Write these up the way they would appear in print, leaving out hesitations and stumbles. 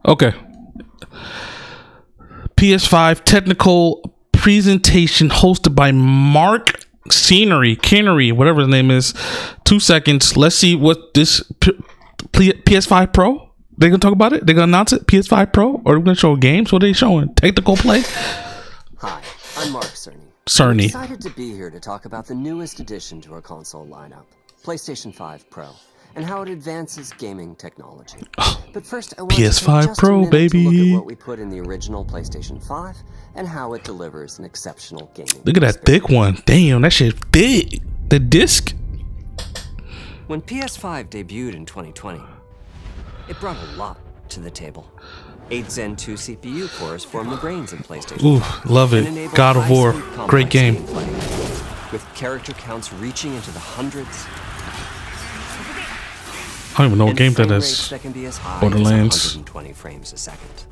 Okay. PS5 technical presentation hosted by Mark Cannery, whatever his name is. 2 seconds. Let's see what this PS5 Pro. They gonna talk about it? They gonna announce it? PS5 Pro? Or are we gonna show games? What are they showing? Technical play? Hi, I'm Mark Cerny. I'm excited to be here to talk about the newest addition to our console lineup, PlayStation 5 Pro, and how it advances gaming technology. But first, I want to take just a minute to look at what we put in the original PlayStation 5 and how it delivers an exceptional gaming Look at that thick one. Damn, that shit thick. The disc. When PS5 debuted in 2020, it brought a lot to the table. 8 Zen 2 CPU cores form the brains of PlayStation. Ooh, love it. God of War, great game. With character counts reaching into the hundreds. I don't even know what game that is. That can be as high Borderlands. as 120 frames a second.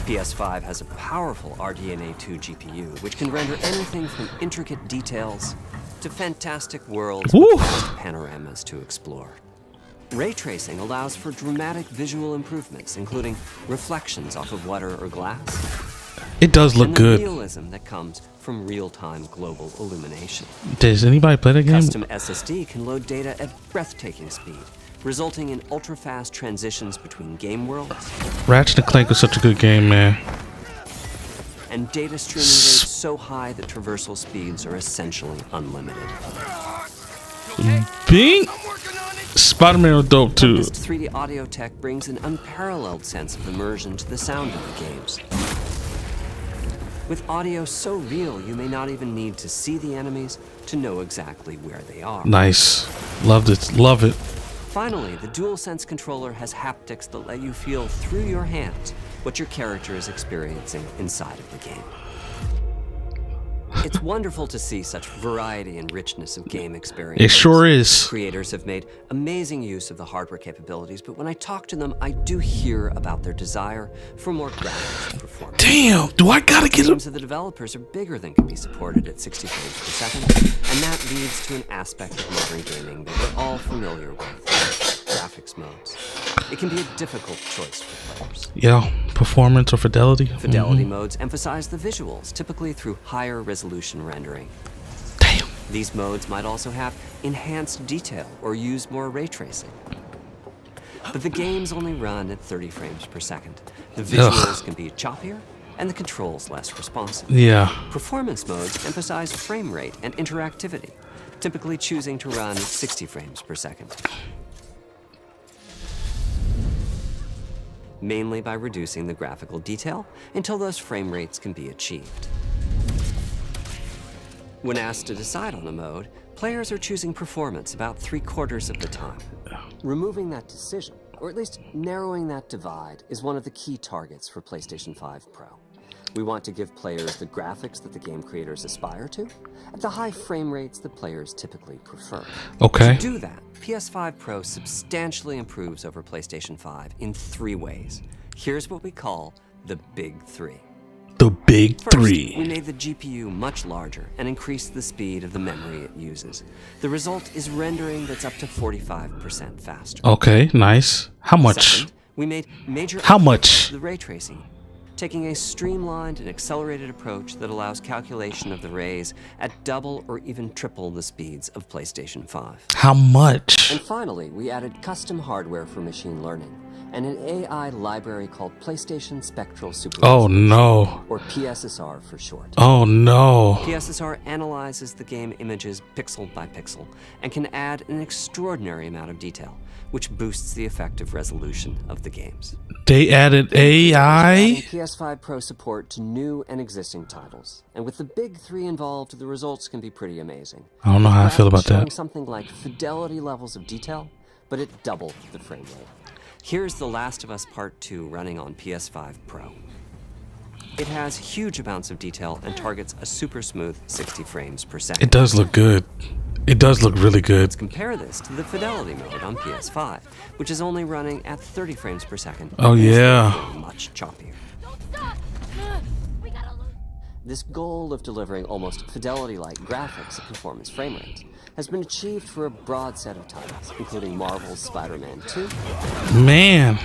PS5 has a powerful RDNA 2 GPU, which can render anything from intricate details to fantastic worlds with vast panoramas to explore. Ray tracing allows for dramatic visual improvements, including reflections off of water or glass. It does look good. The realism that comes from real-time global illumination. Does anybody play that game? Custom SSD can load data at breathtaking speed, resulting in ultra-fast transitions between game worlds. Ratchet & Clank is such a good game, man. And data streaming rates so high that traversal speeds are essentially unlimited. Bing! Spider-Man was dope too. This 3D audio tech brings an unparalleled sense of immersion to the sound of the games. With audio so real, you may not even need to see the enemies to know exactly where they are. Nice. Loved it. Love it. Finally, the DualSense controller has haptics that let you feel through your hands what your character is experiencing inside of the game. It's wonderful to see such variety and richness of game experience. It sure is. Creators have made amazing use of the hardware capabilities, but when I talk to them, I do hear about their desire for more graphics performance. Damn, do I gotta get Teams of the developers are bigger than can be supported at 60 frames per second, and that leads to an aspect of modern gaming that we're all familiar with: graphics modes. It can be a difficult choice for players. Yeah, performance or fidelity? Fidelity modes emphasize the visuals, typically through higher resolution rendering. Damn. These modes might also have enhanced detail or use more ray tracing. But the games only run at 30 frames per second. The visuals can be choppier and the controls less responsive. Yeah. Performance modes emphasize frame rate and interactivity, typically choosing to run at 60 frames per second. Mainly by reducing the graphical detail until those frame rates can be achieved. When asked to decide on a mode, players are choosing performance about 3/4 of the time. Removing that decision, or at least narrowing that divide, is one of the key targets for PlayStation 5 Pro. We want to give players the graphics that the game creators aspire to, at the high frame rates that players typically prefer. Okay. To do that, PS5 Pro substantially improves over PlayStation 5 in 3 ways. Here's what we call the Big 3. The Big First, 3. we made the GPU much larger and increased the speed of the memory it uses. The result is rendering that's up to 45% faster. Okay, nice. How much? Second, we made major How much? to the ray tracing, taking a streamlined and accelerated approach that allows calculation of the rays at double or even triple the speeds of PlayStation 5. How much? And finally, we added custom hardware for machine learning and an AI library called PlayStation Spectral Super. Oh no. Or PSSR for short. Oh no. PSSR analyzes the game images pixel by pixel and can add an extraordinary amount of detail, which boosts the effective resolution of the games. They added AI? PS5 Pro support to new and existing titles. And with the Big 3 involved, the results can be pretty amazing. I don't know how I feel about Showing that. something like fidelity levels of detail, but at double the frame rate. Here's The Last of Us Part 2 running on PS5 Pro. It has huge amounts of detail and targets a super smooth 60 frames per second. It does look good. It does look really good. Let's compare this to the fidelity mode on PS5, which is only running at 30 frames per second. Oh yeah. Much choppier. This goal of delivering almost fidelity-like graphics at performance frame rates has been achieved for a broad set of titles, including Marvel's Spider-Man 2, Man.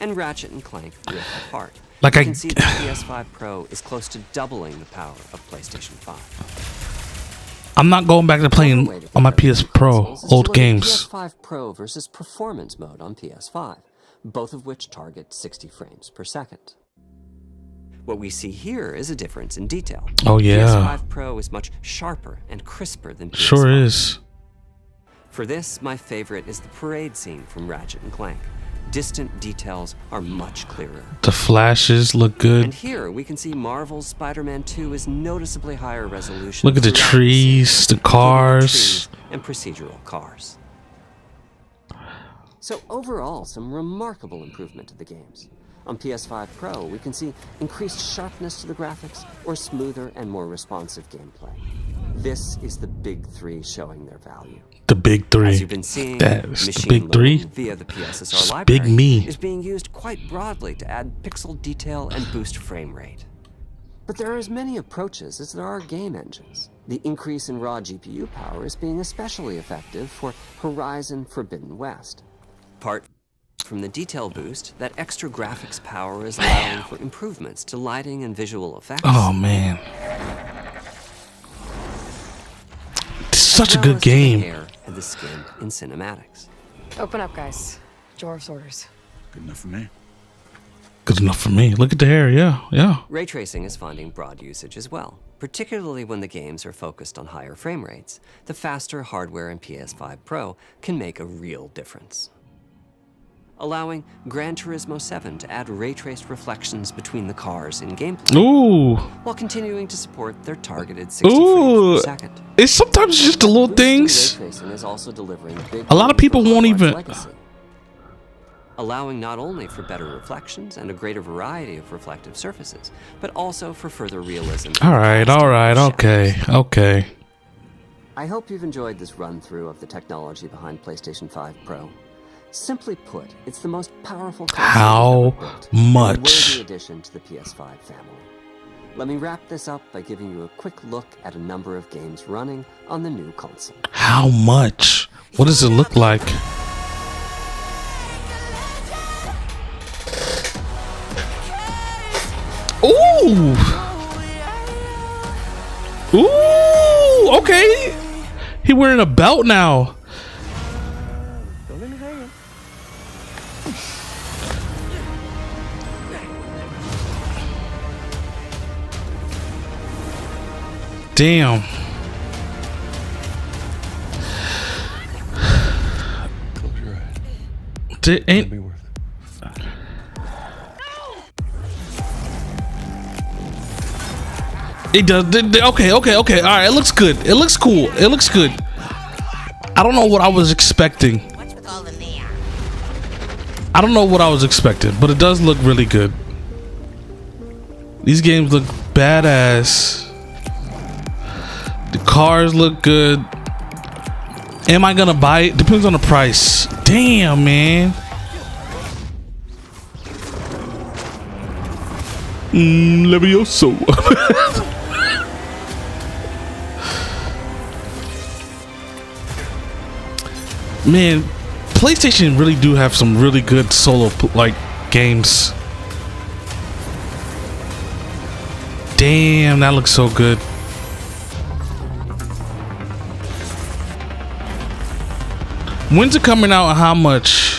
and Ratchet and Clank Rift Apart. Like you can see the PS5 Pro is close to doubling the power of PlayStation 5. I'm not going back to playing on my PS Pro old games. PS5 Pro versus Performance mode on PS5, both of which target 60 frames per second. What we see here is a difference in detail. Oh yeah. PS5 Pro is much sharper and crisper than PS5. Sure is. For this, my favorite is the parade scene from Ratchet and Clank. Distant details are much clearer. The flashes look good. And here we can see Marvel's Spider-Man 2 is noticeably higher resolution. Look at the trees, the cars, and procedural cars. So overall, some remarkable improvement to the games. On PS5 Pro, we can see increased sharpness to the graphics or smoother and more responsive gameplay. This is the big three showing their value. The big three. As you've been seeing, that's the machine big three. learning via the PSSR Just library big me. is being used quite broadly to add pixel detail and boost frame rate. But there are as many approaches as there are game engines. The increase in raw GPU power is being especially effective for Horizon Forbidden West. Apart from the detail boost, that extra graphics power is allowing for improvements to lighting and visual effects. Oh man. Such a good game. The hair and the skin in cinematics. Open up, guys. Dwarf's orders. Good enough for me. Good enough for me. Look at the hair. Yeah. Ray tracing is finding broad usage as well, particularly when the games are focused on higher frame rates. The faster hardware in PS5 Pro can make a real difference. Allowing Gran Turismo 7 to add ray-traced reflections between the cars in gameplay. Ooh. While continuing to support their targeted 60 frames per second. It's sometimes just the little things. Ray tracing is also delivering big A lot of people won't even. legacy, allowing not only for better reflections and a greater variety of reflective surfaces, but also for further realism. All right. Okay. I hope you've enjoyed this run-through of the technology behind PlayStation 5 Pro. Simply put, it's the most powerful console How ever built, much? and a worthy addition to the PS5 family. Let me wrap this up by giving you a quick look at a number of games running on the new console. How much? What does it look like? Ooh. Ooh. Okay. He wearing a belt now. Damn. Close your eyes. Ain't It'll be worth it. it does? Okay. All right. It looks good. It looks cool. It looks good. I don't know what I was expecting. What's with all the neon? I don't know what I was expecting, but it does look really good. These games look badass. The cars look good. Am I gonna buy it? Depends on the price. Damn, man. Levioso. Man, PlayStation really do have some really good solo like games. Damn, that looks so good. When's it coming out and how much?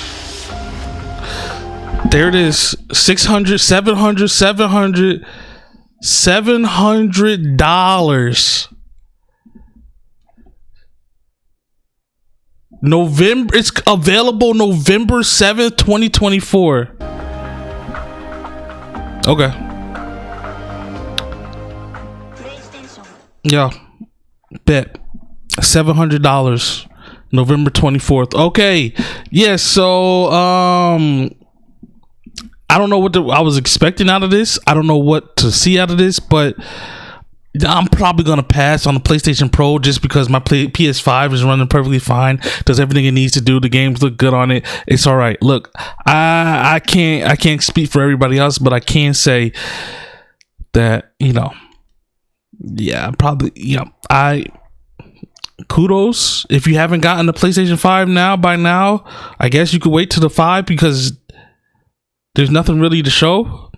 There it is. $600, $700. November, it's available November 7th, 2024. Okay. Yeah. Bet. $700. November 24th. Okay. Yeah, so I don't know what I was expecting out of this. I don't know what to see out of this, but I'm probably gonna pass on the PlayStation Pro just because my PS5 is running perfectly fine, does everything it needs to do. The games look good on it. It's all right. Look, I can't speak for everybody else, but I can say that, you know, yeah, probably, you know, kudos if you haven't gotten the PlayStation 5 by now. I guess you could wait to the 5 because There's nothing really to show.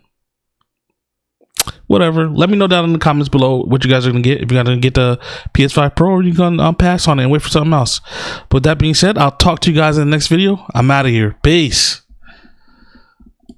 Whatever. Let me know down in the comments below what you guys are gonna get. If you're gonna get the PS5 Pro, or you gonna pass on it and wait for something else. But with that being said, I'll talk to you guys in the next video. I'm out of here. Peace.